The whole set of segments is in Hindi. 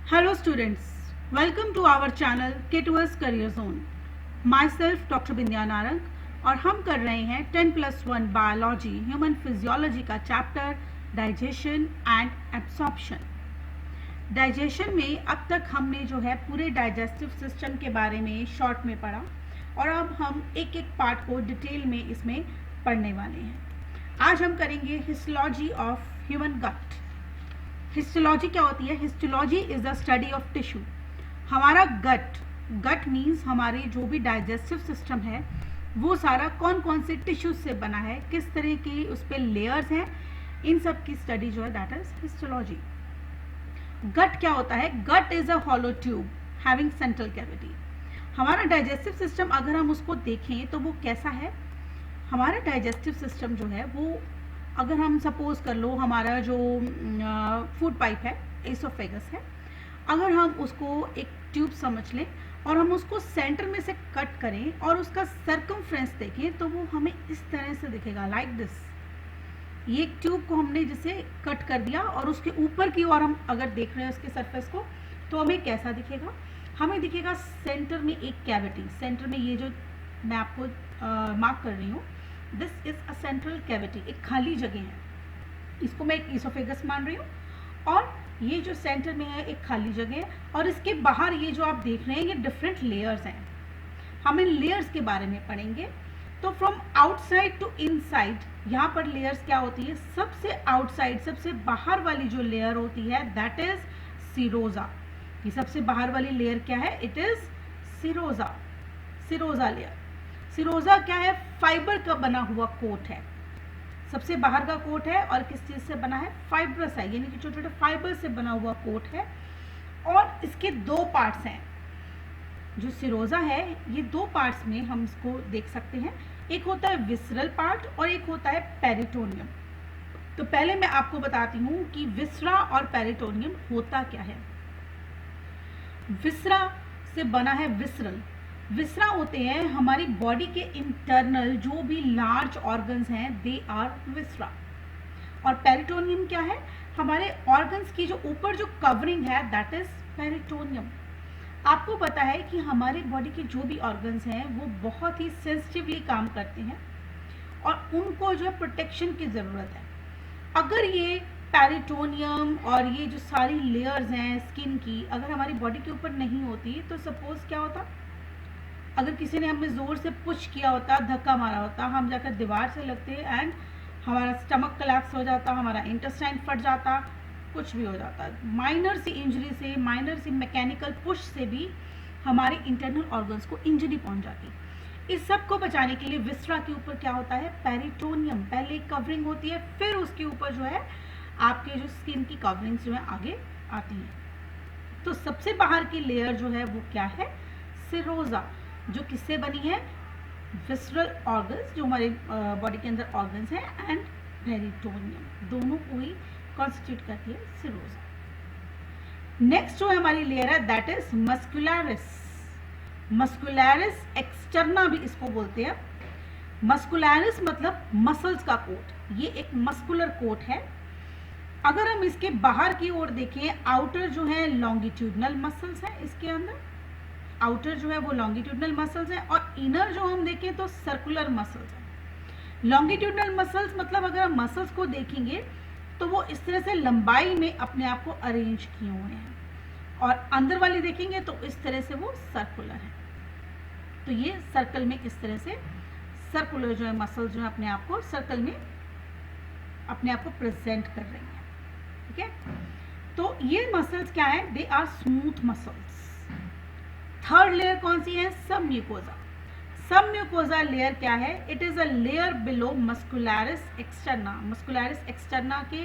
Hello students, welcome to our channel K2S Career Zone. Myself Dr. बिंदिया नारंग और हम कर रहे हैं 10+1 बायोलॉजी ह्यूमन फिजियोलॉजी का chapter digestion and absorption. Digestion में अब तक हमने जो है पूरे डाइजेस्टिव सिस्टम के बारे में शॉर्ट में पढ़ा और अब हम एक एक पार्ट को डिटेल में इसमें पढ़ने वाले हैं. आज हम करेंगे histology of human gut. Histology क्या होती है? Histology is the study of tissue. हमारा गट मीन्स हमारे जो भी डाइजेस्टिव सिस्टम है वो सारा कौन कौन से टिश्यूज से बना है, किस तरह के उस पर लेयर्स हैं, इन सब की स्टडी जो है दैट इज हिस्टोलॉजी. गट क्या होता है? Gut is a hollow tube having central cavity. हमारा डाइजेस्टिव सिस्टम अगर हम उसको देखें तो वो कैसा है? हमारा डाइजेस्टिव सिस्टम जो है वो, अगर हम सपोज कर लो हमारा जो फूड पाइप है, एसोफेगस है, अगर हम उसको एक ट्यूब समझ लें और हम उसको सेंटर में से कट करें और उसका सर्कमफ्रेंस देखें तो वो हमें इस तरह से दिखेगा, लाइक दिस. ये एक ट्यूब को हमने जैसे कट कर दिया और उसके ऊपर की ओर हम अगर देख रहे हैं उसके सरफेस को तो हमें कैसा दिखेगा? हमें दिखेगा सेंटर में एक कैविटी. सेंटर में ये जो मैं आपको मार्क कर रही हूँ, this is a central cavity, एक खाली जगह है. इसको मैं एक इसोफेगस मान रही हूँ और ये जो सेंटर में है एक खाली जगह है और इसके बाहर ये जो आप देख रहे हैं ये डिफरेंट लेयर्स हैं. हम इन लेयर्स के बारे में पढ़ेंगे. तो फ्रॉम आउटसाइड टू इनसाइड यहाँ पर लेयर्स क्या होती है? सबसे आउटसाइड, सबसे बाहर वाली जो लेयर होती है दैट इज सीरोजा. ये सबसे बाहर वाली लेयर क्या है? It is serosa. Serosa layer. Serosa क्या है? फाइबर का बना हुआ कोट है. सबसे बाहर का कोट है और किस चीज से बना है? फाइब्रस है, यानी कि छोटे छोटे फाइबर से बना हुआ कोट है. और इसके दो पार्ट्स हैं. जो सीरोजा है ये दो पार्ट्स में हम इसको देख सकते हैं. एक होता है विसरल पार्ट और एक होता है पेरिटोनियम. तो पहले मैं आपको बताती हूँ कि विसरा और पेरिटोनियम होता क्या है. विसरा से बना है विसरल. विसरा होते हैं हमारी बॉडी के इंटरनल जो भी लार्ज ऑर्गन्स हैं, दे आर विसरा. और पेरिटोनियम क्या है? हमारे ऑर्गन्स की जो ऊपर जो कवरिंग है दैट इज पेरिटोनियम. आपको पता है कि हमारे बॉडी के जो भी ऑर्गन्स हैं वो बहुत ही सेंसिटिवली काम करते हैं और उनको जो है प्रोटेक्शन की ज़रूरत है. अगर ये पेरिटोनियम और ये जो सारी लेयर्स हैं स्किन की अगर हमारी बॉडी के ऊपर नहीं होती तो सपोज क्या होता? अगर किसी ने हमें जोर से पुश किया होता, धक्का मारा होता, हम जाकर दीवार से लगते एंड हमारा स्टमक कोलैप्स हो जाता, हमारा इंटेस्टाइन फट जाता, कुछ भी हो जाता. माइनर सी इंजरी से, माइनर सी मैकेनिकल पुश से भी हमारे इंटरनल ऑर्गन्स को इंजरी पहुंच जाती. इस सब को बचाने के लिए विसरा के ऊपर क्या होता है? पेरिटोनियम. पहले कवरिंग होती है, फिर उसके ऊपर जो है आपके जो स्किन की कवरिंग्स जो है आगे आती हैं. तो सबसे बाहर की लेयर जो है वो क्या है? सीरोजा, जो किससे बनी है? विसरल ऑर्गन्स, जो हमारे बॉडी के अंदर ऑर्गन्स हैं, एंड पेरिटोनियम, दोनों को ही कॉन्स्टिट्यूट करती है सीरोजा. नेक्स्ट जो हमारी लेयर है that is muscularis. Muscularis externa भी इसको बोलते हैं. मस्कुलरिस मतलब मसल्स का कोट. ये एक मस्कुलर कोट है. अगर हम इसके बाहर की ओर देखें, आउटर जो है लॉन्गिट्यूडनल मसल्स हैं इसके अंदर, आउटर जो है वो लॉन्गिट्यूडनल मसल्स हैं और इनर जो हम देखें तो सर्कुलर मसल्स हैं. लॉन्गिट्यूडनल मसल्स मतलब अगर हम मसल्स को देखेंगे तो वो इस तरह से लंबाई में अपने आप को अरेंज किए हुए हैं और अंदर वाली देखेंगे तो इस तरह से वो सर्कुलर है. तो ये सर्कल में इस तरह से सर्कुलर जो है मसल्स जो है अपने आप को सर्कल में अपने आप को प्रेजेंट कर रही हैं. ठीक है. तो ये मसल्स क्या है? They are smooth muscles. Third layer कौन सी है? सब म्यूकोजा. सब म्यूकोजा लेयर क्या है? It is a layer below muscularis externa. Muscularis externa के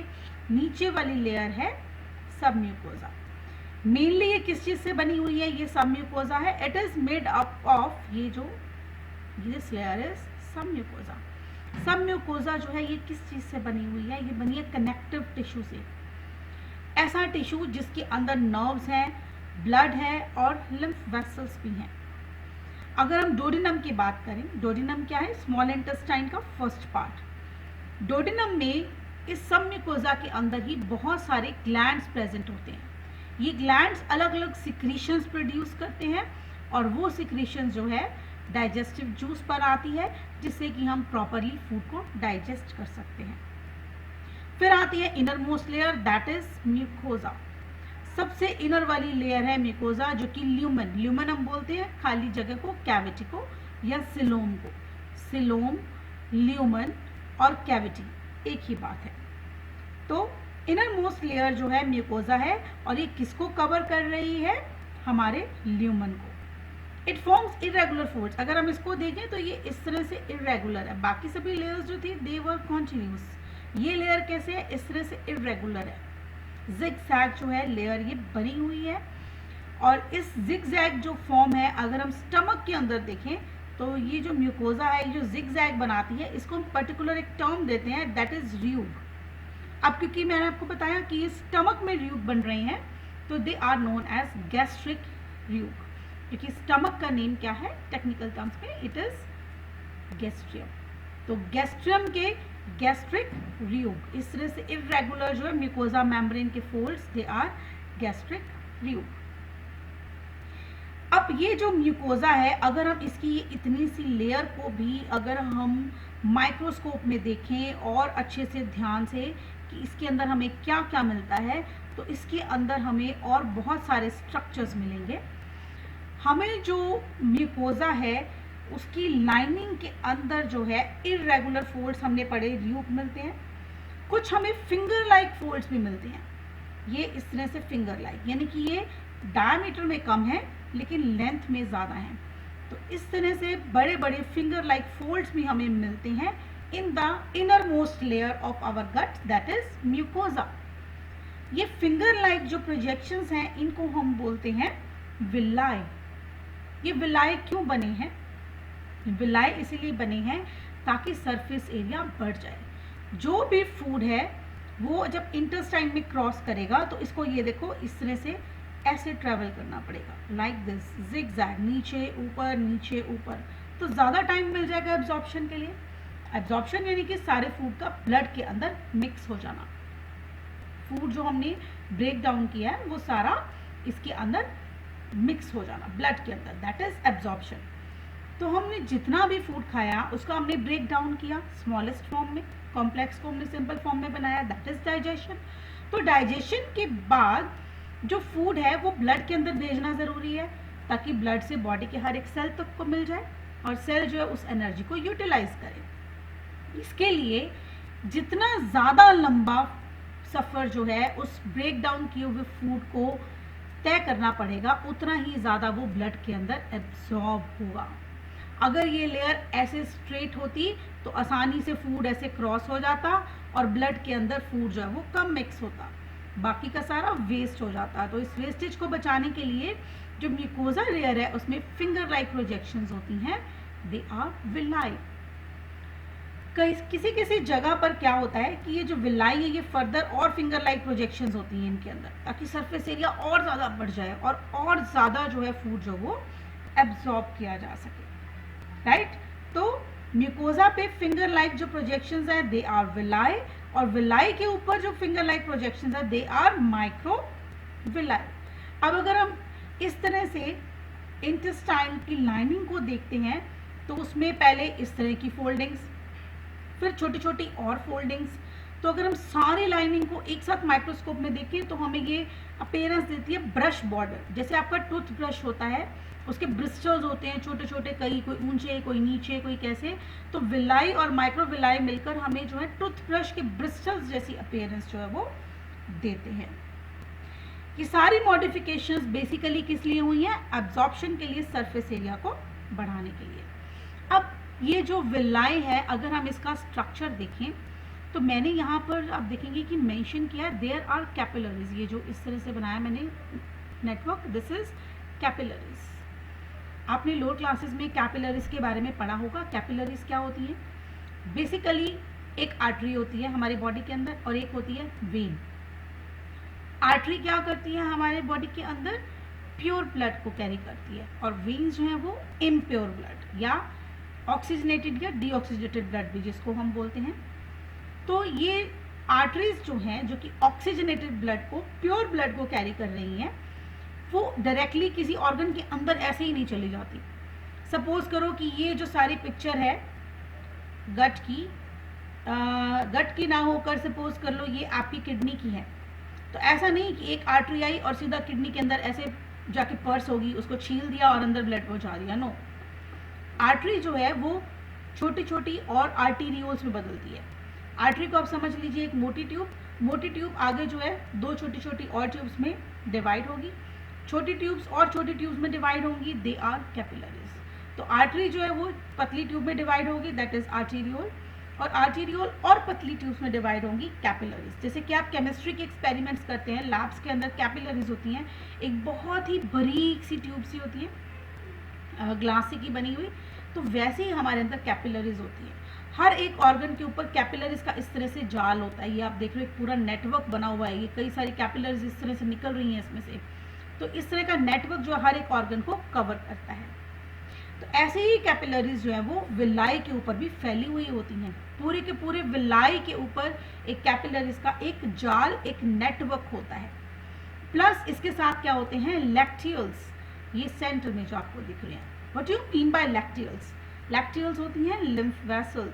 नीचे वाली लेयर है सब म्यूकोजा. मेनली ये किस चीज से बनी हुई है? ये सब म्यूकोजा है. It is made up of, ये जो दिस लेयर इज सब म्यूकोजा. सब म्यूकोजा जो है ये किस चीज से बनी हुई है? ये बनी है कनेक्टिव टिश्यू से. ऐसा टिश्यू जिसके अंदर नर्व्स हैं, ब्लड है और लिम्फ वेसल्स भी हैं. अगर हम डोडिनम की बात करें, डोडिनम क्या है? स्मॉल इंटेस्टाइन का फर्स्ट पार्ट. डोडिनम में इस सब म्यूकोजा के अंदर ही बहुत सारे ग्लैंड्स प्रेजेंट होते हैं. ये ग्लैंड्स अलग अलग सिक्रीशंस प्रोड्यूस करते हैं और वो सिक्रीशंस जो है डाइजेस्टिव जूस पर आती है, जिससे कि हम प्रॉपरली फूड को डाइजेस्ट कर सकते हैं। फिर आती है inner most layer, that is mucosa. सबसे इनर वाली लेयर है म्यूकोजा, जो कि ल्यूमन, ल्यूमन हम बोलते हैं खाली जगह को, कैविटी को या सिलोम को। सिलोम, ल्यूमन और कैविटी एक ही बात है। तो इनर मोस्ट लेयर जो है म्यूकोजा है और ये किसको कवर कर रही है? हमारे ल्यूमन को। It forms irregular folds. अगर हम इसको देखें तो ये इस तरह से इरेगुलर है, बाकी सभी लेयर्स जो थी दे वर कॉन्टिन्यूस। ये लेयर कैसे है? इस तरह से इरेगुलर है। जिगजैग जो है लेयर ये बनी हुई है और इस जिगजैग जो फॉर्म है, अगर हम स्टमक के अंदर देखें तो ये जो म्यूकोजा है जो जिगजैग बनाती है, इसको हम पर्टिकुलर एक टर्म देते हैं, दैट इज र्यूग। अब क्योंकि मैंने आपको बताया कि ये स्टमक में र्यूग बन रहे हैं तो they are known as gastric rugae, क्योंकि स्टमक का नेम क्या है टेक्निकल टर्म्स में? It is gastrium. तो गैस्ट्रियम के गैस्ट्रिक र्यूग, इस तरह से इरेगुलर जो है म्यूकोजा मेम्ब्रेन के फोल्ड्स, दे आर गैस्ट्रिक र्यूग। अब ये जो म्यूकोजा है, अगर हम इसकी इतनी सी लेयर को भी अगर हम माइक्रोस्कोप में देखें और अच्छे से ध्यान से कि इसके अंदर हमें क्या क्या मिलता है, तो इसके अंदर हमें और बहुत सारे स्ट्रक्चर्स मिलेंगे। हमें जो म्यूकोजा है उसकी लाइनिंग के अंदर जो है इरेगुलर फोल्ड्स हमने पढ़े र्यूग मिलते हैं। कुछ हमें फिंगर लाइक फोल्ड्स भी मिलते हैं, ये इस तरह से फिंगर लाइक, यानी कि ये डायमीटर में कम है लेकिन लेंथ में ज़्यादा है। तो इस तरह से बड़े बड़े फिंगर लाइक फोल्ड्स भी हमें मिलते हैं in the innermost layer of our gut, that is mucosa. ये फिंगर लाइक जो प्रोजेक्शंस हैं इनको हम बोलते हैं विलाई। ये विलाई क्यों बने हैं? विलाई इसीलिए बने हैं ताकि सरफेस एरिया बढ़ जाए। जो भी फूड है वो जब इंटेस्टाइन में क्रॉस करेगा तो इसको ये देखो इस तरह से ऐसे ट्रेवल करना पड़ेगा, लाइक दिस जिगजैग, नीचे ऊपर नीचे ऊपर। तो ज़्यादा टाइम मिल जाएगा एब्जॉर्प्शन के लिए। एब्जॉर्प्शन यानी कि सारे फूड का ब्लड के अंदर मिक्स हो जाना। फूड जो हमने ब्रेक डाउन किया है वो सारा इसके अंदर मिक्स हो जाना ब्लड के अंदर, दैट इज एब्जॉर्प्शन। तो हमने जितना भी फूड खाया उसका हमने ब्रेक डाउन किया स्मॉलेस्ट फॉर्म में, कॉम्प्लेक्स को हमने सिंपल फॉर्म में बनाया, दैट इज डाइजेशन। तो डाइजेशन के बाद जो फूड है वो ब्लड के अंदर भेजना ज़रूरी है ताकि ब्लड से बॉडी के हर एक सेल तक को मिल जाए और सेल जो है उस एनर्जी को यूटिलाइज करे। इसके लिए जितना ज़्यादा लंबा सफ़र जो है उस ब्रेक डाउन किए हुए फूड को तय करना पड़ेगा, उतना ही ज़्यादा वो ब्लड के अंदर एब्जॉर्ब होगा। अगर ये लेयर ऐसे स्ट्रेट होती तो आसानी से फूड ऐसे क्रॉस हो जाता और ब्लड के अंदर फूड जो है वो कम मिक्स होता, बाकी का सारा वेस्ट हो जाता। तो इस वेस्टेज को बचाने के लिए जो म्यूकोजा लेयर है उसमें फिंगर लाइक प्रोजेक्शंस होती हैं, दे आर विलाई। किसी किसी जगह पर क्या होता है कि ये जो विलाई है ये फर्दर और फिंगर लाइक प्रोजेक्शंस होती हैं इनके अंदर, ताकि सरफेस एरिया और ज़्यादा बढ़ जाए और ज़्यादा जो है फूड जो वो एब्जॉर्ब किया जा सके, राइट। तो म्यूकोजा पे फिंगर लाइक जो प्रोजेक्शंस है दे आर विलाई, और विलाई के ऊपर जो फिंगर लाइक प्रोजेक्शंस है दे आर माइक्रो विलाई। अब अगर हम इस तरह से इंटेस्टाइन की लाइनिंग को देखते हैं तो उसमें पहले इस तरह की फोल्डिंग्स, फिर छोटी छोटी और फोल्डिंग्स। तो अगर हम सारी लाइनिंग को एक साथ माइक्रोस्कोप में देखें तो हमें ये अपीयरेंस देती है ब्रश बॉर्डर, जैसे आपका टूथ ब्रश होता है उसके ब्रिस्टल्स होते हैं छोटे छोटे, कई कोई ऊंचे कोई नीचे कोई कैसे। तो विलाई और माइक्रो विलाई मिलकर हमें जो है टूथब्रश के ब्रिस्टल्स जैसी अपीयरेंस जो है वो देते हैं। ये सारी मॉडिफिकेशंस बेसिकली किस लिए हुई हैं? एब्जॉर्प्शन के लिए, सरफेस एरिया को बढ़ाने के लिए। अब ये जो विलाई है अगर हम इसका स्ट्रक्चर देखें तो मैंने यहाँ पर आप देखेंगे कि मेंशन किया है देयर आर कैपिलरीज। ये जो इस तरह से बनाया मैंने नेटवर्क, दिस इज कैपिलरीज। आपने लोअर क्लासेस में कैपिलरीज के बारे में पढ़ा होगा। कैपिलरीज क्या होती है? बेसिकली एक आर्टरी होती है हमारी बॉडी के अंदर और एक होती है वेन। आर्टरी क्या करती है हमारे बॉडी के अंदर? प्योर ब्लड को कैरी करती है, और वेन्स जो है वो इम्प्योर ब्लड या ऑक्सीजनेटेड या डीऑक्सीजनेटेड ब्लड भी जिसको हम बोलते हैं। तो ये आर्टरीज जो हैं, जो कि ऑक्सीजनेटेड ब्लड को, प्योर ब्लड को कैरी कर रही हैं, वो डायरेक्टली किसी ऑर्गन के अंदर ऐसे ही नहीं चली जाती। सपोज करो कि ये जो सारी पिक्चर है गट की ना होकर सपोज कर लो ये आपकी किडनी की है, तो ऐसा नहीं कि एक आर्टरी आई और सीधा किडनी के अंदर ऐसे जाके पर्स होगी, उसको छील दिया और अंदर ब्लड पहुंचा दिया। नो, आर्टरी जो है वो छोटी छोटी और आर्टीरियोल्स में बदलती है। आर्टरी को आप समझ लीजिए एक मोटी ट्यूब आगे जो है दो छोटी छोटी और ट्यूब्स में डिवाइड होगी, छोटी ट्यूब्स और छोटी ट्यूब्स में डिवाइड होंगी, दे आर कैपिलरीज। तो आर्टरी जो है वो पतली ट्यूब में डिवाइड होगी, दैट इज आर्टीरियोल, और आर्टीरियोल और पतली ट्यूब्स में डिवाइड होंगी कैपिलरीज। जैसे कि आप केमिस्ट्री के एक्सपेरिमेंट्स करते हैं, लैब्स के अंदर कैपिलरीज होती हैं, एक बहुत ही बारीक सी ट्यूब सी होती है ग्लास की बनी हुई, तो वैसे ही हमारे अंदर कैपिलरीज होती है। हर एक ऑर्गन के ऊपर कैपिलरीज का इस तरह से जाल होता है, ये आप देख रहे हो पूरा नेटवर्क बना हुआ है, ये कई सारी कैपिलरीज इस तरह से निकल रही हैं इसमें से, तो इस तरह का नेटवर्क जो हर एक ऑर्गन को कवर करता है। तो ऐसे ही कैपिलरीज जो है वो विलाई के ऊपर भी फैली हुई होती हैं, पूरे के पूरे विलाई के ऊपर एक कैपिलरीज का एक जाल, एक नेटवर्क होता है। प्लस इसके साथ क्या होते हैं, लैक्टियल्स, ये सेंटर में जो आपको दिख रहे हैं। What you mean by lacteals? Lacteals होती हैं लिम्फ वेसल्स,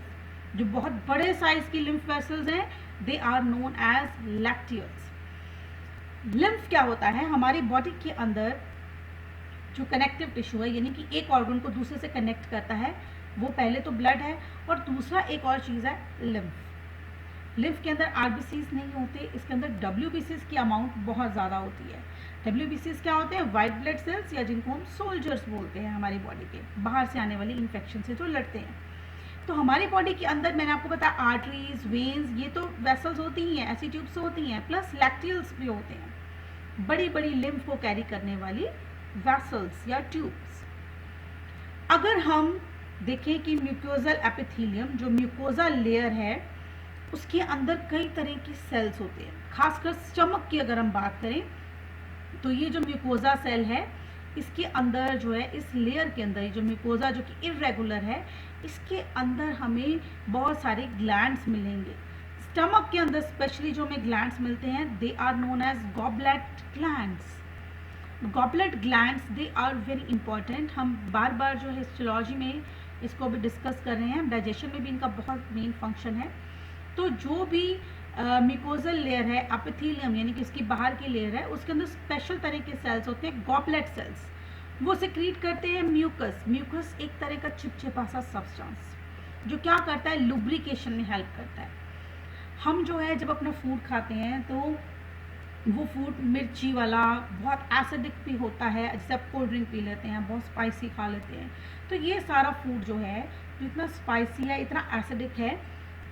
जो बहुत बड़े साइज की लिम्फ वेसल्स हैं, they are known as lacteals. Lymph क्या होता है, हमारी बॉडी के अंदर जो कनेक्टिव टिश्यू है, यानी कि एक ऑर्गन को दूसरे से कनेक्ट करता है, वो पहले तो ब्लड है और दूसरा एक और चीज़ है लिम्फ। लिम्फ के अंदर आरबीसीज नहीं होते, इसके अंदर डब्ल्यूबीसीज की अमाउंट बहुत ज़्यादा होती है। डब्ल्यूबीसीज क्या होते हैं, वाइट ब्लड सेल्स, या जिनको हम सोल्जर्स बोलते हैं, हमारी बॉडी के बाहर से आने वाली इन्फेक्शन से जो लड़ते हैं। तो हमारी बॉडी के अंदर मैंने आपको बताया आर्टरीज, वेन्स, ये तो वेसल्स होती ही हैं, ऐसी ट्यूब्स होती हैं, प्लस लैक्टियल्स भी होते हैं, बड़ी बड़ी लिम्फ को कैरी करने वाली वेसल्स या ट्यूब्स। अगर हम देखें कि म्यूकोजल एपिथेलियम, जो म्यूकोजा लेयर है, उसके अंदर कई तरह की सेल्स होते हैं। खासकर स्टमक की अगर हम बात करें तो ये जो म्यूकोजा सेल है, इसके अंदर जो है, इस लेयर के अंदर जो म्यूकोजा जो कि इर्रेगुलर है, इसके अंदर हमें बहुत सारे ग्लैंड्स मिलेंगे। स्टमक के अंदर स्पेशली जो हमें ग्लैंड्स मिलते हैं, they are known as goblet glands. Goblet glands, they are very important. हम बार बार जो हिस्टोलॉजी में इसको भी डिस्कस कर रहे हैं, डाइजेशन में भी इनका बहुत मेन फंक्शन है। तो जो भी म्यूकोजल लेयर है, एपिथेलियम यानी कि इसकी बाहर की लेयर है, उसके अंदर स्पेशल तरह के सेल्स होते हैं, गॉबलेट सेल्स। वो सिक्रीट करते हैं म्यूकस। म्यूकस एक तरह का चिपचिपा सा सब्सटेंस जो क्या करता है, लुब्रिकेशन में हेल्प करता है। हम जो है जब अपना फूड खाते हैं तो वो फूड मिर्ची वाला, बहुत एसिडिक भी होता है, जैसे आप कोल्ड ड्रिंक पी लेते हैं, बहुत स्पाइसी खा लेते हैं, तो ये सारा फूड जो है जो इतना स्पाइसी है, इतना एसिडिक है,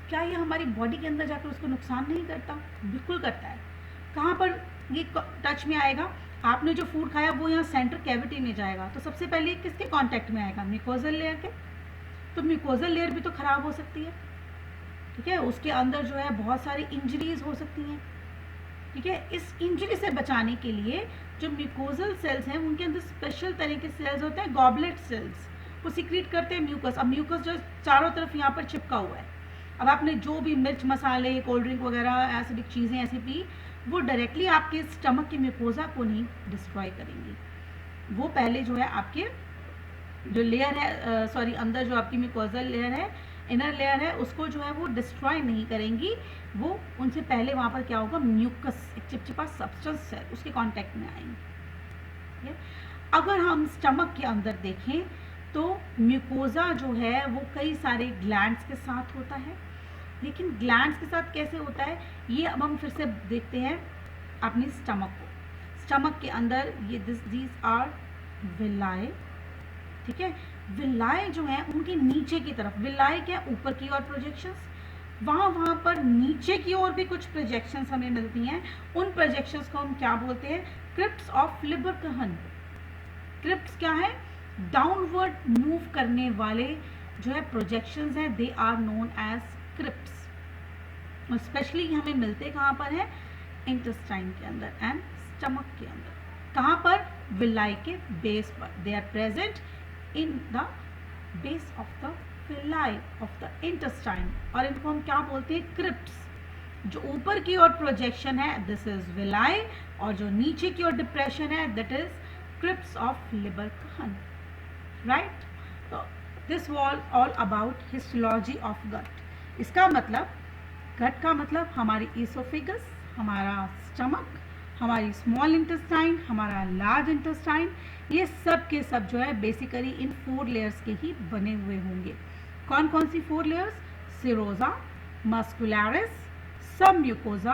क्या ये हमारी बॉडी के अंदर जाकर उसको नुकसान नहीं करता? बिल्कुल करता है। कहाँ पर ये टच में आएगा? आपने जो फूड खाया वो यहाँ सेंट्रल कैविटी में जाएगा, तो सबसे पहले किसके कांटेक्ट में आएगा? म्यूकोजल लेयर के। तो म्यूकोजल लेयर भी तो खराब हो सकती है, ठीक है, उसके अंदर जो है बहुत सारी इंजरीज हो सकती हैं, ठीक है। इस इंजरी से बचाने के लिए जो म्यूकोजल सेल्स हैं, उनके अंदर स्पेशल तरह के सेल्स होते हैं, गॉबलेट सेल्स, वो सिक्रीट करते हैं म्यूकस। अब म्यूकस जो चारों तरफ यहाँ पर चिपका हुआ है, अब आपने जो भी मिर्च मसाले, कोल्ड ड्रिंक वगैरह एसिडिक चीज़ें ऐसी पी, वो डायरेक्टली आपके स्टमक के म्यूकोजा को नहीं डिस्ट्रॉय करेंगी। वो पहले जो है आपके जो लेयर है, सॉरी अंदर जो आपकी म्यूकोजल लेयर है, इनर लेयर है, उसको जो है वो डिस्ट्रॉय नहीं करेंगी। वो उनसे पहले वहाँ पर क्या होगा, म्यूकस, एक चिपचिपा सब्सटेंस है, उसके कांटेक्ट में आएंगे। अगर हम स्टमक के अंदर देखें तो म्यूकोजा जो है वो कई सारे ग्लैंड्स के साथ होता है, लेकिन ग्लैंड्स के साथ कैसे होता है, ये अब हम फिर से देखते हैं अपनी स्टमक को। स्टमक के अंदर ये दीज आर विलाई, ठीक है। विलाई जो है उनके नीचे की तरफ, विलाई क्या, ऊपर की ओर प्रोजेक्शंस, वहाँ पर नीचे की ओर भी कुछ प्रोजेक्शंस हमें मिलती हैं। उन प्रोजेक्शंस को हम क्या बोलते हैं, क्रिप्ट्स ऑफ लिबरकहन। क्रिप्ट्स क्या है, डाउनवर्ड मूव करने वाले जो है प्रोजेक्शंस हैं, they are known as crypts. और स्पेशली हमें मिलते कहाँ पर है, इंटेस्टाइन के अंदर एंड स्टमक के अंदर। कहाँ पर, विलाई के बेस पर, they are present in the base of the villi of the intestine, और इनको हम क्या बोलते हैं, क्रिप्ट्स। जो ऊपर की ओर प्रोजेक्शन है दिस इज विलाई, और जो नीचे की ओर डिप्रेशन है that is crypts of Lieberkühn, right. तो this was all about histology of gut. इसका मतलब गट का मतलब हमारी ईसोफेगस, हमारा स्टमक, हमारी स्मॉल इंटेस्टाइन, हमारा लार्ज इंटेस्टाइन, ये सब के सब जो है बेसिकली इन 4 लेयर्स के ही बने हुए होंगे। कौन कौन सी 4 layers? Serosa, muscularis, submucosa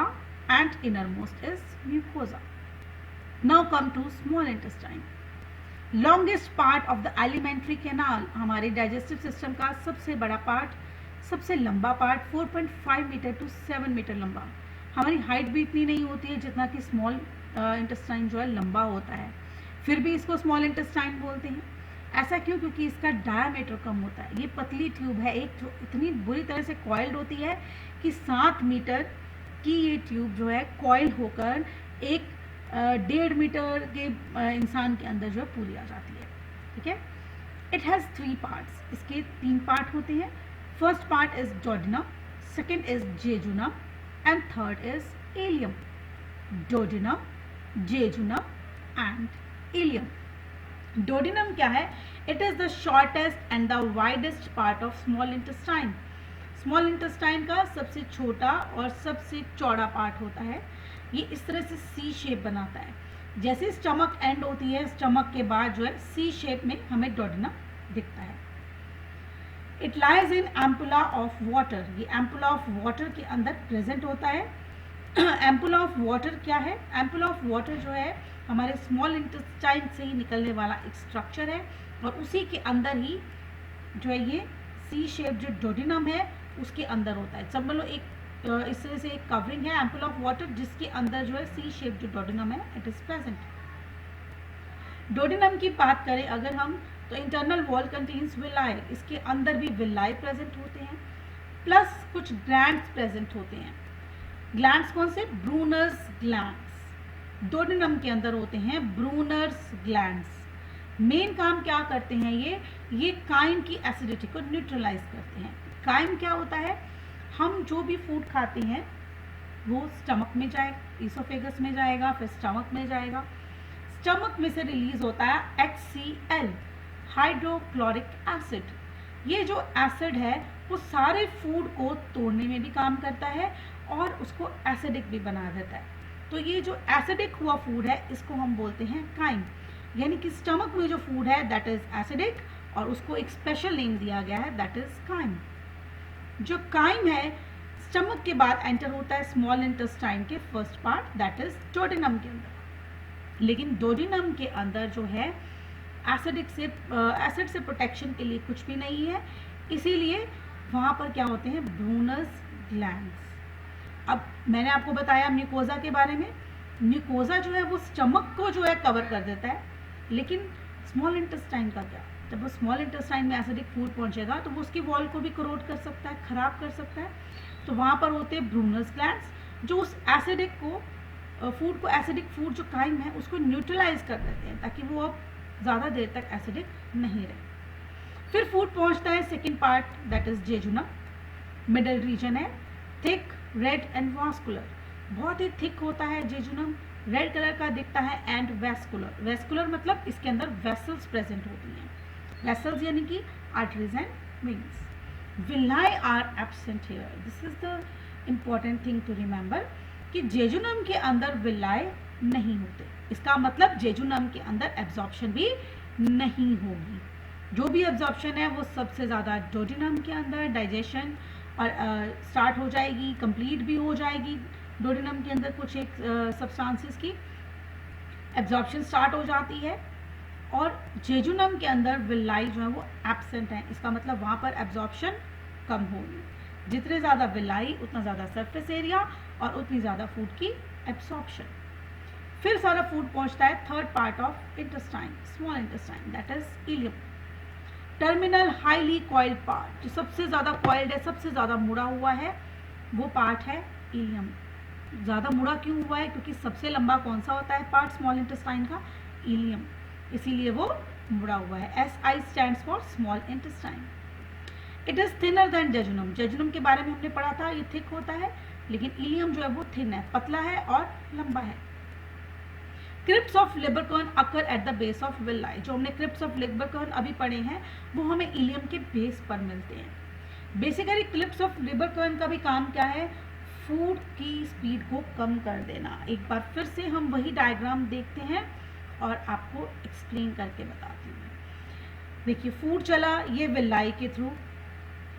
and innermost is mucosa. Now come to small intestine. Longest part of the alimentary canal, हमारे डाइजेस्टिव सिस्टम का सबसे बड़ा पार्ट, सबसे लंबा पार्ट 4.5 मीटर टू 7 मीटर लंबा। हमारी हाइट भी इतनी नहीं होती है जितना कि स्मॉल इंटेस्टाइन जो है लंबा होता है, फिर भी इसको स्मॉल इंटेस्टाइन बोलते हैं। ऐसा क्यों? क्योंकि इसका डायमीटर कम होता है। ये पतली ट्यूब है एक, जो इतनी बुरी तरह से कॉइल्ड होती है कि 7 मीटर की ये ट्यूब जो है कॉइल होकर एक 1.5 मीटर के इंसान के अंदर जो है पूरी आ जाती है, ठीक है। इट हैज़ 3 पार्ट्स, इसके 3 पार्ट होते हैं। First part is duodenum, second is jejunum and third is ilium. Duodenum, jejunum and ileum. Duodenum क्या है? It is the shortest and the widest part of small intestine. Small intestine का सबसे छोटा और सबसे चौड़ा पार्ट होता है। ये इस तरह से सी शेप बनाता है, जैसे स्टमक एंड होती है, स्टमक के बाद जो है सी शेप में हमें डोडिनम दिखता है। It lies in ampulla of water, ये एम्पुला ऑफ वाटर के अंदर प्रेजेंट होता है। एम्पुला ऑफ वाटर क्या है? एम्पुला ऑफ वाटर जो है हमारे स्मॉल इंटेस्टाइन से ही निकलने वाला एक स्ट्रक्चर है, और उसी के अंदर ही जो है ये सी शेप जो डोडिनम है उसके अंदर होता है। समझ लो एक इस तरह से एक कवरिंग है एम्पुला ऑफ वाटर, जिसके अंदर जो है सी शेप जो डोडिनम है इट इज प्रेजेंट। डोडिनम की बात करें अगर हम, तो इंटरनल वॉल कंटेन्स विलाई, इसके अंदर भी विलाई प्रेजेंट होते हैं, प्लस कुछ ग्लैंड्स प्रेजेंट होते हैं। ग्लैंड्स कौन से? ब्रूनर्स ग्लैंड्स डोडिनम के अंदर होते हैं। ब्रूनर्स ग्लैंड्स मेन काम क्या करते हैं? ये काइम की एसिडिटी को न्यूट्रलाइज करते हैं। काइम क्या होता है? हम जो भी फूड खाते हैं वो स्टमक में जाएगा, ईसोफेगस में जाएगा, फिर स्टमक में जाएगा। स्टमक में से रिलीज होता है HCl, हाइड्रोक्लोरिक एसिड। ये जो एसिड है वो सारे फूड को तोड़ने में भी काम करता है और उसको एसिडिक भी बना देता है। तो ये जो एसिडिक हुआ फूड है इसको हम बोलते हैं काइम। यानी कि स्टमक में जो फूड है दैट इज एसिडिक, और उसको एक स्पेशल नेम दिया गया है दैट इज काइम। जो काइम है स्टमक के बाद एंटर होता है स्मॉल इंटेस्टाइन के first part that is duodenum के अंदर। लेकिन डोडिनम के अंदर जो है एसिड से प्रोटेक्शन के लिए कुछ भी नहीं है, इसीलिए वहाँ पर क्या होते हैं? Brunner's glands. अब मैंने आपको बताया म्यूकोजा के बारे में। म्यूकोजा जो है वो स्टमक को जो है कवर कर देता है, लेकिन स्मॉल इंटेस्टाइन का क्या? जब वो स्मॉल इंटेस्टाइन में एसिडिक फूड पहुंचेगा तो वो उसकी वॉल को भी करोड कर सकता है, खराब कर सकता है। तो वहाँ पर होते हैं ब्रूनस ग्लैंड्स जो उस एसिडिक को फूड को, एसिडिक फूड जो काइम है उसको न्यूट्रलाइज कर देते हैं ताकि वो अब ज़्यादा देर तक एसिडिक नहीं रहे। फिर फूड पहुंचता है second part that is jejunum. Middle region है, थिक, रेड एंड वास्कुलर। बहुत ही थिक होता है जेजुनम, रेड कलर का दिखता है एंड वेस्कुलर। वेस्कुलर मतलब इसके अंदर वेसल्स प्रेजेंट होती हैं। वेसल्स यानी कि arteries and veins. Villi are absent here. This is the important thing to remember कि जेजुनम के अंदर विलाई नहीं होते। इसका मतलब जेजुनम के अंदर एब्जॉर्प्शन भी नहीं होगी। जो भी एब्जॉर्प्शन है वो सबसे ज़्यादा डोडिनम के अंदर डाइजेशन और स्टार्ट हो जाएगी, कंप्लीट भी हो जाएगी। डोडिनम के अंदर कुछ एक सब्सटेंसेस की एब्जॉर्प्शन स्टार्ट हो जाती है, और जेजुनम के अंदर विलाई जो है वो एब्सेंट है। इसका मतलब वहाँ पर एब्जॉर्प्शन कम होगी। जितने ज़्यादा विलाई उतना ज़्यादा सरफेस एरिया और उतनी ज़्यादा फूड की एब्सॉर्प्शन। फिर सारा फूड पहुँचता है third part of intestine, small intestine that is ilium. Terminal highly coiled part, जो सबसे ज़्यादा कॉइल्ड है, सबसे ज़्यादा मुड़ा हुआ है, वो पार्ट है इलियम। ज़्यादा मुड़ा क्यों हुआ है? क्योंकि सबसे लंबा कौन सा होता है पार्ट स्मॉल इंटेस्टाइन का? इलियम, इसीलिए वो मुड़ा हुआ है। SI stands for small intestine. It is thinner than jejunum. Jejunum के बारे में हमने पढ़ा था, ये थिक होता है, लेकिन इलियम जो है वो थिन है, पतला है और लंबा है। Crypts of Lieberkuhn occur at the base of villi. जो हमने क्रिप्स ऑफ लिबरकर्न अभी पढ़े हैं वो हमें इलियम के बेस पर मिलते हैं। बेसिकली क्रिप्स ऑफ लिबरकर्न का भी काम क्या है, फूड की स्पीड को कम कर देना। एक बार फिर से हम वही डायग्राम देखते हैं और आपको एक्सप्लेन करके बताती हूँ। देखिए फूड चला ये विलाई के थ्रू,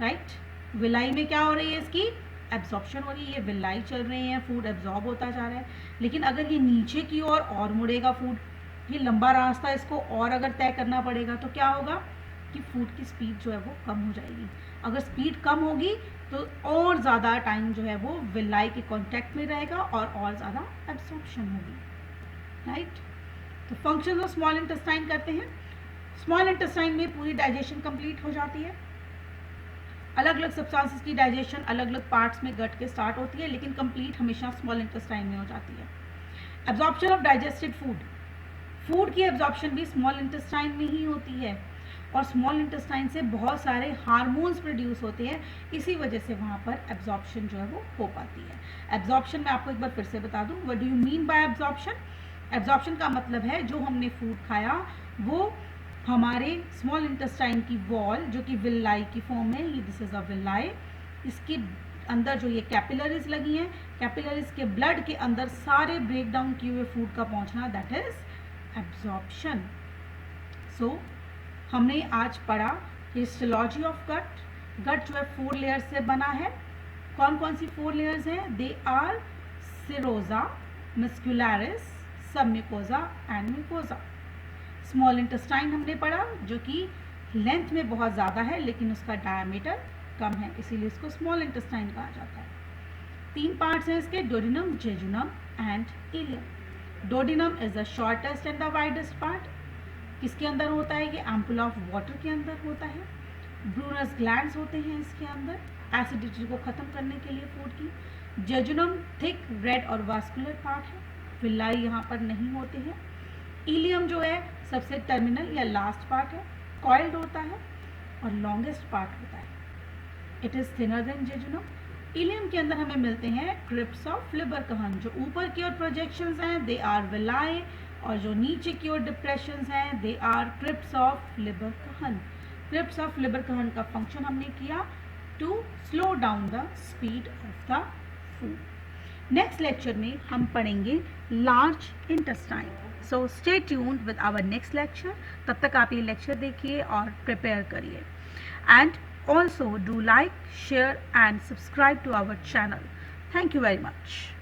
राइट। विलाई में क्या हो रही है, इसकी एब्जॉर्प्शन हो रही है, ये विलाई चल रही है, फूड एब्जॉर्ब होता जा रहा है। लेकिन अगर ये नीचे की ओर और मुड़ेगा फूड, ये लंबा रास्ता इसको और अगर तय करना पड़ेगा तो क्या होगा कि फूड की स्पीड जो है वो कम हो जाएगी। अगर स्पीड कम होगी तो और ज़्यादा टाइम जो है वो विलाई के कांटेक्ट में रहेगा और ज़्यादा एब्जॉर्प्शन होगी, राइट। तो फंक्शन ऑफ स्मॉल इंटेस्टाइन करते हैं। स्मॉल इंटेस्टाइन में पूरी डाइजेशन कंप्लीट हो जाती है। अलग अलग सब्सटेंसेस की डाइजेशन अलग अलग पार्ट्स में गट के स्टार्ट होती है, लेकिन कंप्लीट हमेशा स्मॉल इंटेस्टाइन में हो जाती है। Absorption of digested food, food की एब्जॉर्प्शन भी स्मॉल इंटेस्टाइन में ही होती है और स्मॉल इंटेस्टाइन से बहुत सारे हार्मोन्स प्रोड्यूस होते हैं, इसी वजह से वहाँ पर एब्जॉर्प्शन जो है वो हो पाती है। एब्जॉर्प्शन में आपको एक बार फिर से बता दूँ, what do you mean by absorption. Absorption का मतलब है जो हमने फूड खाया वो हमारे स्मॉल इंटेस्टाइन की वॉल जो कि विलाई की फॉर्म है, ये दिस इज अ विलाई, इसके अंदर जो ये कैपिलरीज लगी हैं, कैपिलरीज के ब्लड के अंदर सारे ब्रेक डाउन किए हुए फूड का पहुंचना, दैट इज एब्जॉर्प्शन। सो हमने आज पढ़ा हिस्टोलॉजी ऑफ गट। गट जो है 4 लेयर्स से बना है। कौन कौन सी 4 लेयर्स हैं, they are serosa, muscularis, submucosa and mucosa. Small intestine हमने पढ़ा जो कि लेंथ में बहुत ज़्यादा है लेकिन उसका डायमीटर कम है, इसीलिए इसको स्मॉल इंटेस्टाइन कहा जाता है। 3 पार्ट्स हैं इसके, duodenum, jejunum and ileum. Duodenum is the shortest and the widest part. किसके अंदर होता है, ये एम्पुल ऑफ वाटर के अंदर होता है। ब्रूनस ग्लैंड्स होते हैं इसके अंदर एसिडिटी को ख़त्म करने के लिए फूड की। जेजुनम थिक रेड और वास्कुलर पार्ट है, विलाई यहाँ पर नहीं होते हैं। इलियम जो है सबसे टर्मिनल या लास्ट पार्ट है, कॉइल्ड होता है और लॉन्गेस्ट पार्ट होता है। It is thinner than jejunum. Ileum के अंदर हमें मिलते हैं क्रिप्स ऑफ लिबरकहन। जो ऊपर की ओर प्रोजेक्शंस हैं दे आर विलाई और जो नीचे की ओर डिप्रेशंस हैं they are crypts of Lieberkuhn. Crypts of Lieberkuhn का फंक्शन हमने किया to slow down the speed of the food. Next lecture में हम पढ़ेंगे large intestine. So stay tuned with our next lecture. तब तक आप ये लेक्चर देखिए और प्रिपेयर करिए। And also do like, share and subscribe to our channel. Thank you very much.